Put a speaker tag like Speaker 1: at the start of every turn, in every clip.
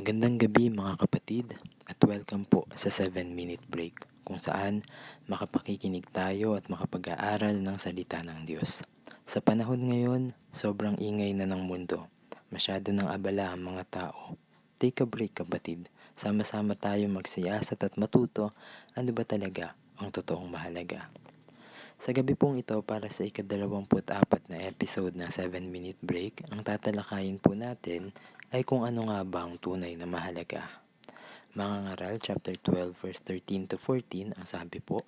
Speaker 1: Magandang gabi mga kapatid at welcome po sa 7-Minute Break kung saan makapakikinig tayo at makapag-aaral ng salita ng Diyos. Sa panahon ngayon, sobrang ingay na ng mundo. Masyado nang abala ang mga tao. Take a break kapatid. Sama-sama tayo magsiyasat at matuto ano ba talaga ang totoong mahalaga. Sa gabi pong ito para sa ika-24 na episode ng 7-Minute Break, ang tatalakayin po natin ay kung ano nga ba ang tunay na mahalaga. Mga Ngaral chapter 12 verse 13 to 14 ang sabi po,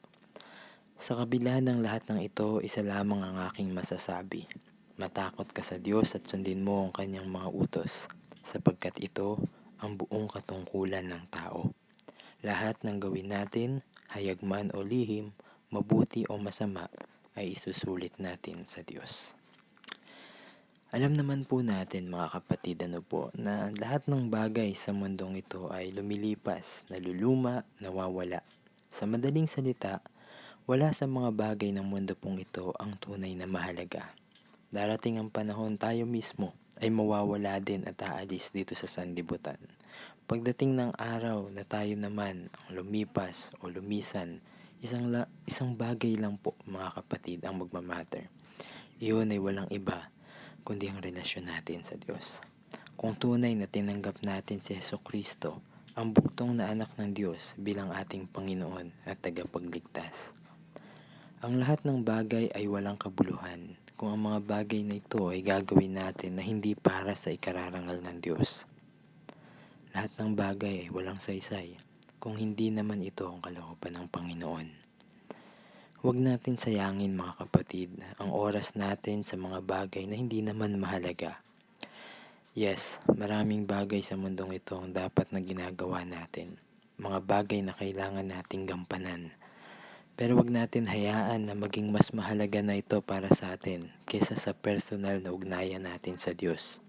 Speaker 1: "Sa kabila ng lahat ng ito, isa lamang ang aking masasabi. Matakot ka sa Diyos at sundin mo ang kanyang mga utos, sapagkat ito ang buong katungkulan ng tao. Lahat ng gawin natin, hayag man o lihim, mabuti o masama, ay isusulit natin sa Diyos." Alam naman po natin mga kapatid na lahat ng bagay sa mundong ito ay lumilipas, naluluma, nawawala. Sa madaling salita, wala sa mga bagay ng mundo pong ito ang tunay na mahalaga. Darating ang panahon tayo mismo ay mawawala din at aalis dito sa sanlibutan. Pagdating ng araw na tayo naman ang lumipas o lumisan, isang bagay lang po mga kapatid ang magmamatter. Iyon ay walang iba kundi ang relasyon natin sa Diyos. Kung tunay na tinanggap natin si Jesucristo, ang buktong na anak ng Diyos bilang ating Panginoon at tagapagligtas. Ang lahat ng bagay ay walang kabuluhan kung ang mga bagay na ito ay gagawin natin na hindi para sa ikararangal ng Diyos. Lahat ng bagay ay walang saysay kung hindi naman ito ang kalooban ng Panginoon. Huwag natin sayangin mga kapatid ang oras natin sa mga bagay na hindi naman mahalaga. Yes, maraming bagay sa mundong ito ang dapat na ginagawa natin. Mga bagay na kailangan nating gampanan. Pero huwag natin hayaan na maging mas mahalaga na ito para sa atin kaysa sa personal na ugnayan natin sa Diyos.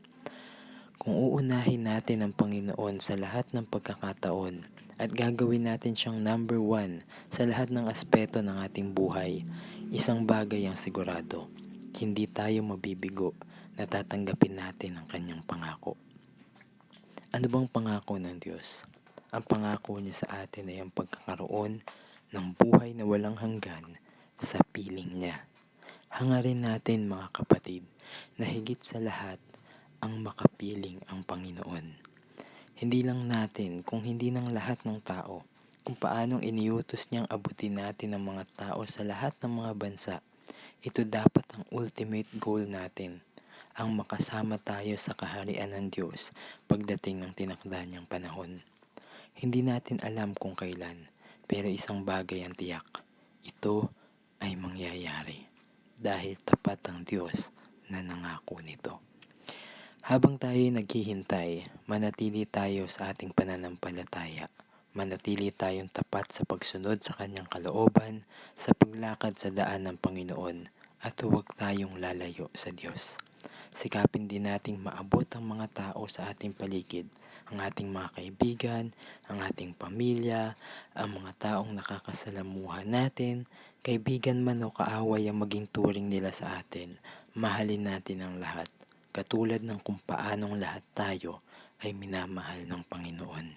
Speaker 1: Kung uunahin natin ang Panginoon sa lahat ng pagkakataon at gagawin natin siyang number 1 sa lahat ng aspeto ng ating buhay, isang bagay ang sigurado, hindi tayo mabibigo na tatanggapin natin ang kanyang pangako. Ano bang pangako ng Diyos? Ang pangako niya sa atin ay ang pagkakaroon ng buhay na walang hanggan sa piling niya. Hangarin natin mga kapatid na higit sa lahat ang makapiling ang Panginoon. Hindi lang natin, kung hindi ng lahat ng tao, kung paanong iniutos niyang abutin natin ang mga tao sa lahat ng mga bansa. Ito dapat ang ultimate goal natin, ang makasama tayo sa kaharian ng Diyos pagdating ng tinakda niyang panahon. Hindi natin alam kung kailan, pero isang bagay ang tiyak, ito ay mangyayari dahil tapat ang Diyos na nangako nito. Habang tayo naghihintay, manatili tayo sa ating pananampalataya. Manatili tayong tapat sa pagsunod sa kanyang kalooban, sa paglakad sa daan ng Panginoon, at huwag tayong lalayo sa Diyos. Sikapin din nating maabot ang mga tao sa ating paligid, ang ating mga kaibigan, ang ating pamilya, ang mga taong nakakasalamuha natin, kaibigan man o kaaway ang maging turing nila sa atin. Mahalin natin ang lahat, katulad ng kung paanong lahat tayo ay minamahal ng Panginoon.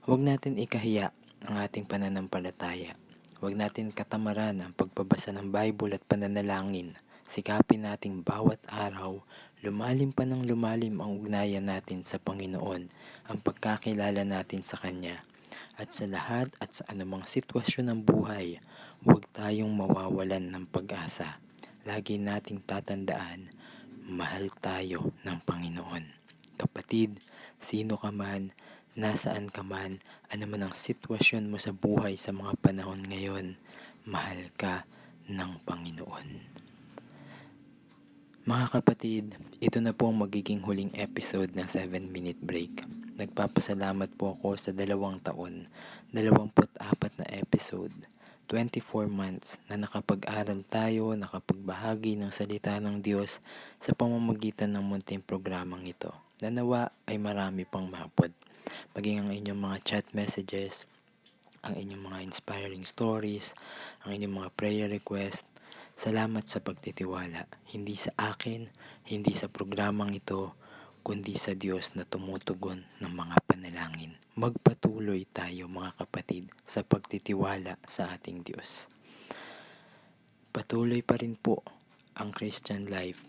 Speaker 1: Huwag natin ikahiya ang ating pananampalataya. Huwag natin katamaran ang pagbabasa ng Bible at pananalangin. Sikapin nating bawat araw, lumalim pa ng lumalim ang ugnayan natin sa Panginoon, ang pagkakilala natin sa Kanya. At sa lahat at sa anumang sitwasyon ng buhay, huwag tayong mawawalan ng pag-asa. Lagi nating tatandaan, mahal tayo ng Panginoon. Kapatid, sino ka man, nasaan ka man, ano man ang sitwasyon mo sa buhay sa mga panahon ngayon, mahal ka ng Panginoon. Mga kapatid, ito na po ang magiging huling episode ng 7-Minute Break. Nagpapasalamat po ako sa 2 taon, 24 na episode, 24 months na nakapag-aral tayo, nakapagbahagi ng salita ng Diyos sa pamamagitan ng munting programang ito. Nawa ay marami pang maabot. Maging ang inyong mga chat messages, ang inyong mga inspiring stories, ang inyong mga prayer request. Salamat sa pagtitiwala, hindi sa akin, hindi sa programang ito, kundi sa Diyos na tumutugon ng mga panalangin. Magpatuloy tayo mga kapatid sa pagtitiwala sa ating Diyos. Patuloy pa rin po ang Christian life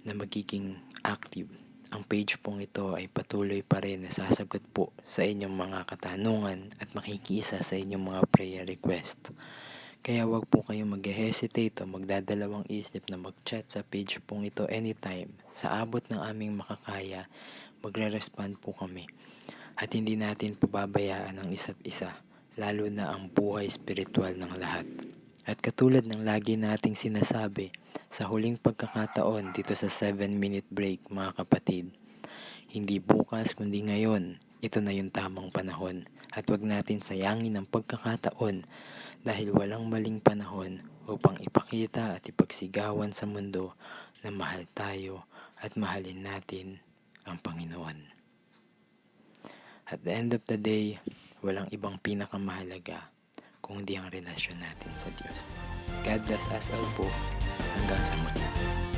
Speaker 1: na magiging active. Ang page pong ito ay patuloy pa rin na sasagot po sa inyong mga katanungan at makikiisa sa inyong mga prayer request. Kaya wag po kayong mag-hesitate o magdadalawang isip na mag-chat sa page pong ito anytime. Sa abot ng aming makakaya, magre-respond po kami. At hindi natin pababayaan ang isa't isa, lalo na ang buhay spiritual ng lahat. At katulad ng lagi nating sinasabi, sa huling pagkakataon dito sa 7-minute break mga kapatid, hindi bukas kundi ngayon, ito na yung tamang panahon. At wag natin sayangin ang pagkakataon dahil walang maling panahon upang ipakita at ipagsigawan sa mundo na mahal tayo at mahalin natin ang Panginoon. At the end of the day, walang ibang pinakamahalaga kundi ang relasyon natin sa Diyos. God bless us all po. Hanggang sa muli.